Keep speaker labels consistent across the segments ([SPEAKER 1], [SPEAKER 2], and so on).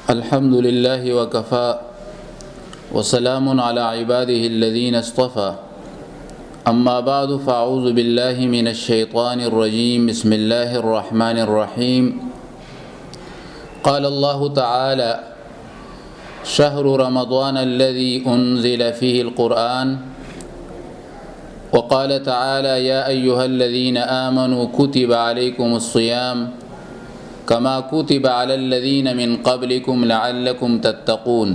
[SPEAKER 1] الحمد لله وكفى وسلام على عباده الذين اصطفى أما بعد فأعوذ بالله من الشيطان الرجيم بسم الله الرحمن الرحيم قال الله تعالى شهر رمضان الذي أنزل فيه القرآن وقال تعالى يا أيها الذين آمنوا كتب عليكم الصيام كما كتب على الذين من قبلكم لعلكم تتقون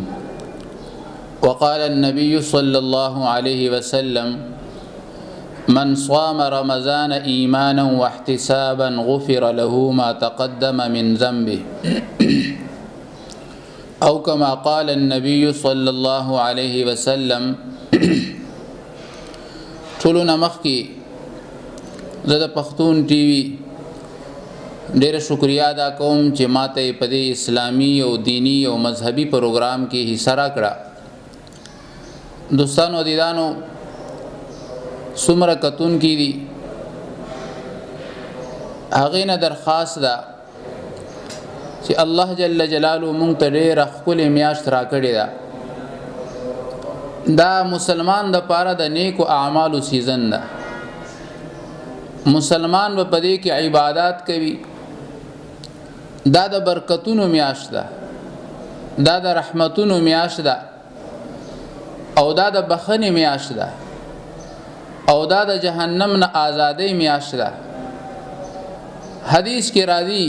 [SPEAKER 1] وقال النبي صلى الله عليه وسلم من صام رمضان إيمانا واحتسابا غفر له ما تقدم من ذنبه أو كما قال النبي صلى الله عليه وسلم ټولونه مخکې زه د پښتون ټي وي ډېره شکریا ادا کوم چې ماته په دې اسلامي او دینی او مذهبي پروګرام کې حصہ راکړه. دوستانو دیدانو څومره کتونکي دي هغې نه درخواست ده چې الله جل جلاله مونږ ته ډېره ښکلې میاشت راکړې ده. دا مسلمان د پاره د نیکو اعمالو سیزن ده. مسلمان به په دې کې عبادت کوي. دا د برکتونو میاشت ده، دا د رحمتونو میاشت ده، او دا د بخښنې میاشت ده، او دا د جهنم نه آزادۍ میاشت ده. حدیث کې راځي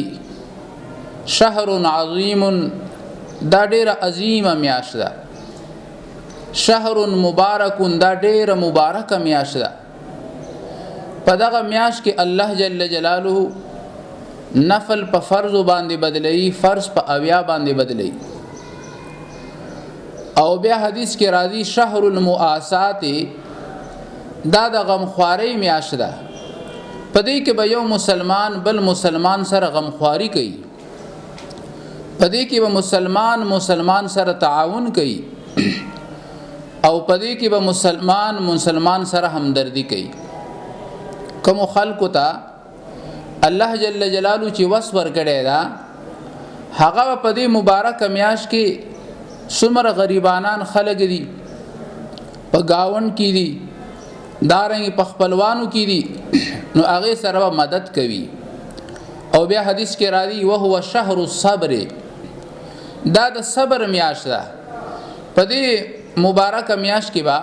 [SPEAKER 1] شهر عظیم، دا ډېره عظیمه میاشت ده. شهر مبارک، دا ډېره مبارکه میاشت ده. په دغه میاشت کې الله جل جلاله نفل په فرض باندې بدلوي، فرض په اویا باندې بدلوي. او بیا حدیث کې راځي شهر المؤاسات، دا د غمخوارۍ میاشت ده. په دې کې به یو مسلمان بل مسلمان سره غمخواري کوي، په دې کې به مسلمان سره تعاون کوي، او په دې کې به مسلمان سره همدردي کوي. کوم خلکو ته الله جل جلاله چې وصف ورکړی دا هغه په دې مبارک میاشت کې څومره غریبانان خلک دي، په گاون کې دي، دارنګ په خپلوانو کې دي، نو هغه سره مدد کوي. او بیا حدیث کې راځي وهو شهر الصبر، دا د صبر میاشت ده. په دې مبارک میاشت کې با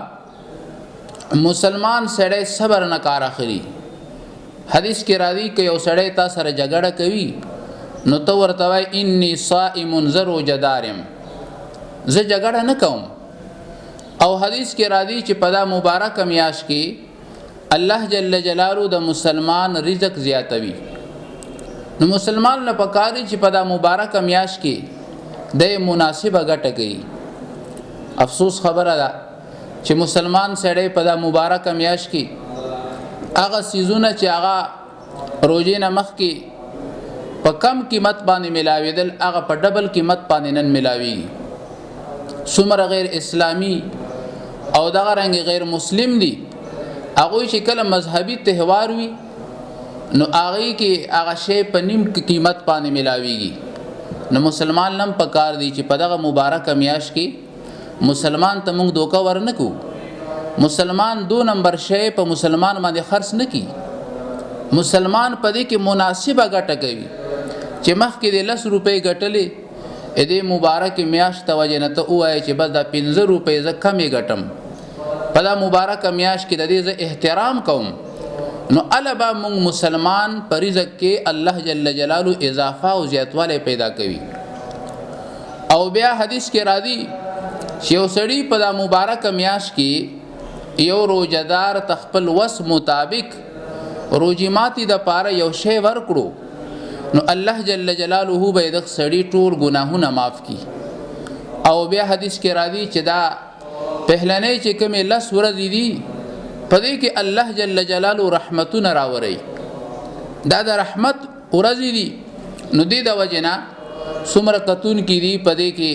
[SPEAKER 1] مسلمان سړی صبر نه کار اخلي. حدیث کې راځي چې یو سړی تا سره جګړه کوي نو تو ورته وای انی صائم زرو جدارم، زه جګړه نه کوم. او حدیث کې راځي چې په دا مبارک میاشت کې الله جل جلاله د مسلمان رزق زیاتوي. نو مسلمان نه پکاري چې په دا مبارک میاشت کې د مناسبه ګټه کوي. افسوس خبره ده چې مسلمان سړی په دا مبارک میاشت کې هغه سیزونه چې هغه روزې نه مخکې په کم قیمت باندې ملاوېدل هغه په ډبل قیمت باندې نن ملاوي. څومره غیر اسلامي او دغه رنګ غیر مسلم دي، هغه چې کله مذهبي تهوار وي نو هغه کې هغه شی په نیم قیمت باندې ملاويږي. نو مسلمان لم پکار دي چې په دغه مبارک میاشت کې مسلمان ته موږ دوکه ورنکو. مسلمان دو نمبر شی په مسلمان باندې خرڅ نکي. مسلمان په دې کې مناسبه ګټه کوي چې مخکې د 10 روپۍ ګټلې دې مبارک میاشت وجه نه ته وایي چې بس دا 15 روپۍ ز کمې ګټم. په دا مبارک میاشت کې د دې ز احترام کوم. نو البا موږ مسلمان پر رزق کې الله جل جلاله اضافه او زیاتواله پیدا کوي. او بیا حدیث کې راځي چې یو سړی په دا مبارک میاشت کې یو روزدار تخپل وس مطابق روزي ماتي د پاره یو شی ورکړو نو الله جل جلاله به د سړی ټول ګناهونه معاف کړي. او بیا حدیث کې راځي چې دا پهلنې چې کومه 10 ورځې دي په دې کې الله جل جلاله رحمتونه راوړي. دا د رحمت ورځې دي. نو دې د وجنا څومره کتون کې دي په دې کې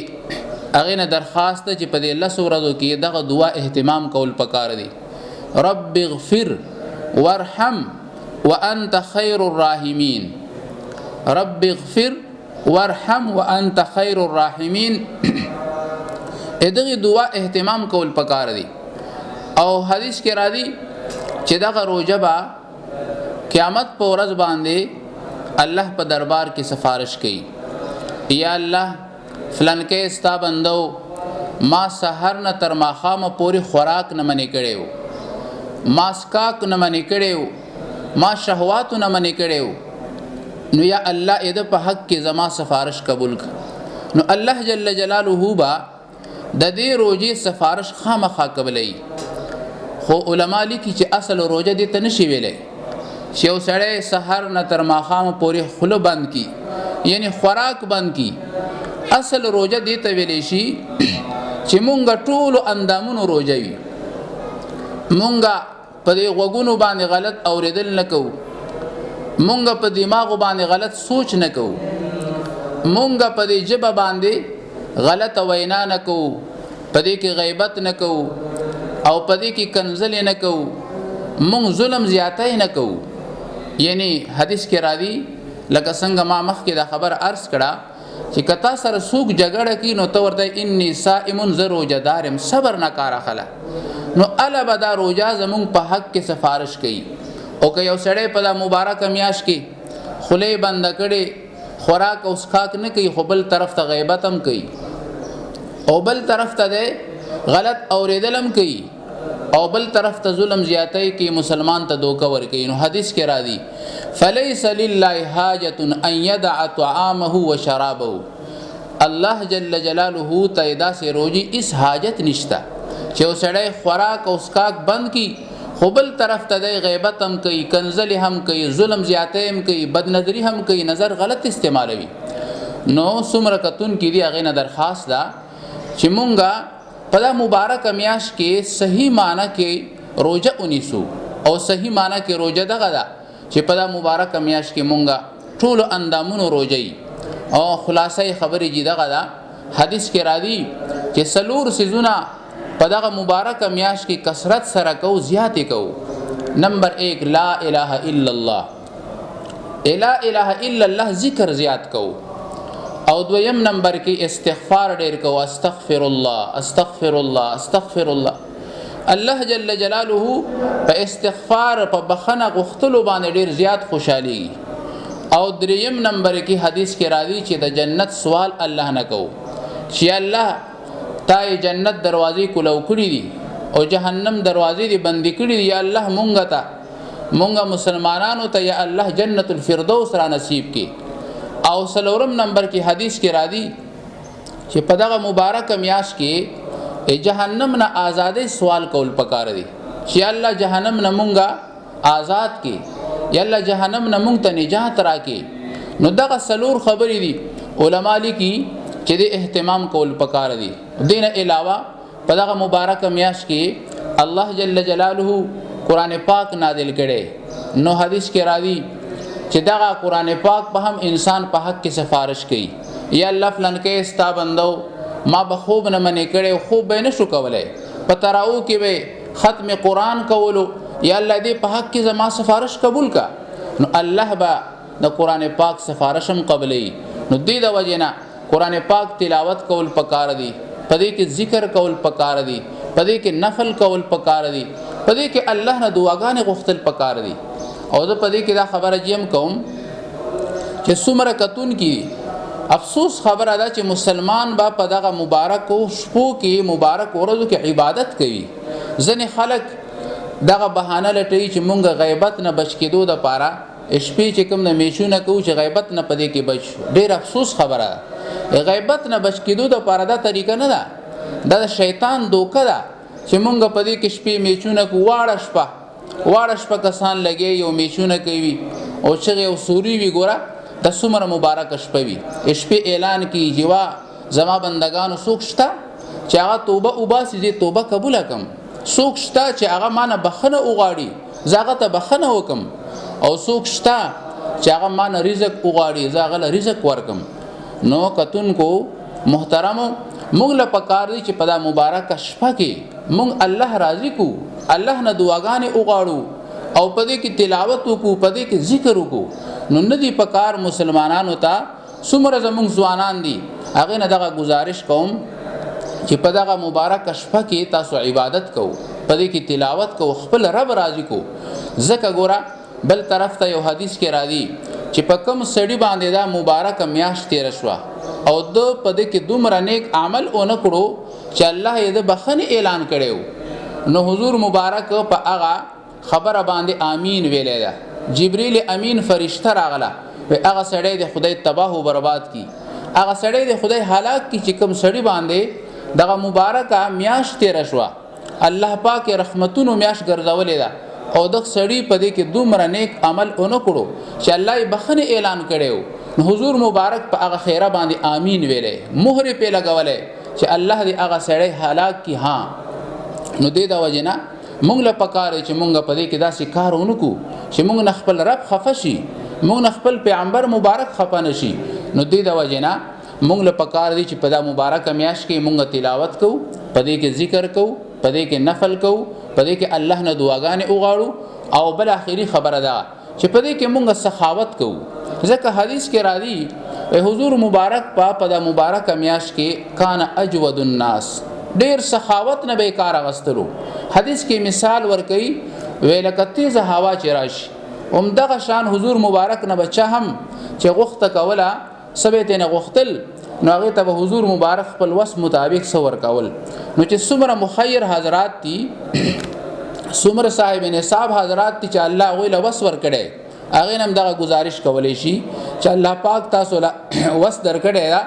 [SPEAKER 1] هغه نه درخواست چې په دې 10 ورځو کې دغه دعا اهتمام کول پکار دي. رب اغفر وارحم وانت خير الراحمين. رب اغفر وارحم وانت خیر الراحمین دغه دعا اهتمام کول پکار دی. او حدیث کې راځي چې دغه روزه با قیامت په ورځ باندې الله په دربار کې سفارش کوي، یا الله فلان کې استا بندو ما سحر نه تر ماخامه پوری خوراک نه منې کړیو، ما سکاک نه منې کړیو، ما شهوات نه منې کړیو، نو یا الله اې په حق کې زما سفارش قبول کړه. نو الله جل جلاله با د دې روزي سفارش خامخا قبلای. خو علما لیکي چې اصل روزه دې ته نشي ویلې چې یو سړی سحر نه تر ماخامه پوری خوله بند کی، یعنی خوراک بند کی. اصل روزه دې ته ویلې شي چې مونږ ټول اندامونو روزه وي، مونږ په دې غوګونو باندې غلط اوریدل نه کوو، مونږ په دماغ باندې غلط سوچ نه کوو، مونږ په دې جبه باندې غلط وینا نه کوو، په دې کې غیبت نه کوو او په دې کې کنزل نه کوو، مونږ ظلم زیاتای نه کوو. یعنی حدیث کې راځي لکه څنګه ما مخکې دا خبر عرض کړه چې کتا سره سوق جګړه کی نو تو ورته انی صائم زرو جدارم صبر نه کار اخلا، نو الا بدا روزه زمون په حق کې سفارش کوي. او که یو سړی په دا مبارک میاش کې خله بند کړي خوراک او اسکاک نه کوي، خو بل طرف ته غیبت هم کوي او بل طرف ته غلط اوریدلم کوي او بل طرف ته ظلم زیاتای کی، مسلمان ته دوکه ور کوي. نو حدیث کې راځي فلیس لله حاجه ان يدع طعامه وشرابه، الله جل جلاله ته دا سه روزي اس حاجت نشتا چې وسړی خوراک او اسکاک بند کی، خو بل طرف ته غیبت هم کوي، کنزل هم کوي، ظلم زیاتای هم کوي، بد نظری هم کوي، نظر غلط استعمالوي. نو څومره کتون کې دی هغه نه درخواست ده چې مونږه په دا مبارک میاش کې صحیح معنی کې روزه ونیسو. او صحیح معنی کې روزه دغه ده چې په دا مبارک میاش کې مونږه ټول اندامونو روزي. او خلاصې خبرې جې دغه ده حدیث کې راځي چې سلور سيزونه په دغه مبارک میاش کې کثرت سره کو زیاتې کو. نمبر 1 لا اله الا الله، لا اله الا الله ذکر زیات کو. او دویم نمبر کې استغفار ډیر کو، استغفر الله استغفر الله استغفر الله. الله جل جلاله په استغفار په بخنه غختلو باندې ډیر زیات خوشحالي. او دریم نمبر کې حدیث کې راځي چې د جنت سوال الله نه کو چې الله تا جنت دروازې کولو کړی دي او جهنم دروازې دي بندي کړی دي، یا الله مونږه مسلمانانو ته یا الله جنت الفردوس را نصیب کړي. او سلورم نمبر کې حدیث کې راځي چې په دغه مبارک میاش کې جهنم نه آزادې سوال کول پکار دي چې الله جهنم نه مونږه آزاد کې، یا الله جهنم نه مونږ ته نجات راکې. نو دغه سلور خبرې دي علما لیکي چې د اهتمام کول پکار دي. دین علاوه په دغه مبارک میاش کې الله جل جلاله قران پاک نازل کړي. نو حدیث کې راځي چې دغه قران پاک په هم انسان په حق کې سفارش کوي، یا الله فلان کې استا بندو ما به خوب نه منې کړي، خوب به نشو کولای، په تراو کې به ختم قران کولو، یا الله دې په حق کې زما سفارش قبول کا. نو الله با د قران پاک سفارش هم قبلې. نو دې د وجنه قران پاک تلاوت کول پکار دي، پدې کې ذکر کول پکار دي، پدې کې نفل کول پکار دي، پدې کې الله نه دعاګانې غوښتل پکار دي. او زه پدې کې دا خبره جیم کوم چې څومره کتون کې افسوس خبره ده چې مسلمان با په دغه مبارک شپو کې مبارک ورځو کې عبادت کوي. ځنې خلک دغه بهانه لټوي چې مونږ غیبت نه بچ کېدو د پاره شپې چې کوم نه میشونه کوو چې غیبت نه پدې کې بچ. ډېر افسوس خبره ده، غیبت نه بچ کېدو د پاره دا طریقه نه ده، دا شیطان دوکه ده چې مونږ پدې کې شپې میشونه کوو. واړه شپه کسان لګي یو میشونه کوي او چې یو سوري وی ګوره د څومره مبارک شپه وي، شپې اعلان کی جوا زما بندگانو څوک شته چې هغه توبه وباسي، دې توبه قبول کم، څوک شته چې هغه مانه بخنه وغواړي زاغه ته بخنه وکم، او څوک شته چې هغه مانه رزق وغواړي زاغه له رزق ورکم. نو کتون کو محترمو موږ له پکار دي چې په دا مبارک شپه کې موږ الله راضي کو، الله نه دعاګانې وغواړو او په دې کې تلاوت وکړو، په دې کې ذکر وکړو. نو ندی پکار مسلمانانو ته څومره زمونږ ځوانان دي هغې نه دغه گزارش کوم چې په دغه مبارک شپه کې تاسو عبادت کوو، په دې کې تلاوت کوو، خپل رب راضي کوو. ځکه ګوره بل طرف ته یو حدیث کې راځي چې په کوم سړي باندې دا مبارک میاشت تېره شوه او د په دې کې دومره نیک عمل ونه کړو چې الله یې د بخښنې اعلان کړی و، نو حضور مبارک په هغه خبره باندې آمین ویلی ده. جبریل امین فرشته راغله و هغه سړی د خدای تباه و برباد کی، هغه سړی د خدای هلاک کی چې کوم سړي باندې دغه مبارکه میاشت تېره شوه. الله پاک رحمتونو میاشت ګرځولې ده او د سړی په دې کې دومره نیک عمل ونه کړو چې الله یې بخښنې اعلان کړی و، نو حضور مبارک په هغه خیره باندې آمین ویلی، مهرې پې لګولی چې الله دې هغه سړی هلاک کی. ها نو دې د وجې نه مونږ له پکار دی چې مونږ په دې کې داسې کار ونه کړو چې مونږ نه خپل رب خفه شي، مونږ نه خپل پیغمبر مبارک خفه نه شي. نو دې د وجې نه مونږ له پکار دی چې په دا مبارکه میاشت کې مونږ تلاوت کوو، په دې کې ذکر کوو، په دې کې نفل کوو، په دې کې الله نه دعاګانې وغواړو، او بل آخري خبره ده چې په دې کې مونږ سخاوت کوو. ځکه حدیث کې راځي حضور مبارک په دا مبارکه میاشت کې کان اجود الناس، ډیر سخاوت نه به کار اغستلو. حدیث کې مثال ورکوي وی لکه تیزه هوا چې راشي همدغه شان حضور مبارک نه بچه هم چې غوښته کوله سبې ته نه غوښتل نو هغې ته به حضور مبارک خپل وس مطابق څه ورکول. نو چې څومره مخیر حضرات دي څومره صاحب نصاب حضرات دي چې الله هغوی له وس ورکړی، هغې نه هم دغه گزارش کولی شي چې الله پاک تاسو له وس درکړی ده،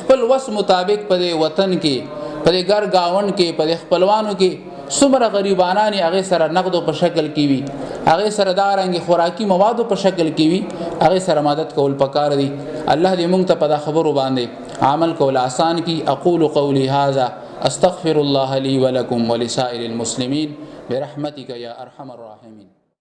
[SPEAKER 1] خپل وس مطابق په دې وطن کې، په دې ګر ګاونډ کې، په دې خپلوانو کې څومره غریبانان هغې سره نقدو په شکل کې وي، هغې سره دا رنګې خوراکي موادو په شکل کې وي، هغې سره مدد کول پکار دي. الله دې موږ ته په دا خبرو باندې عمل کول آسان کی. اقول قولی هذا استغفر الله لي ولكم ولسائر المسلمين برحمتك يا ارحم الراحمين.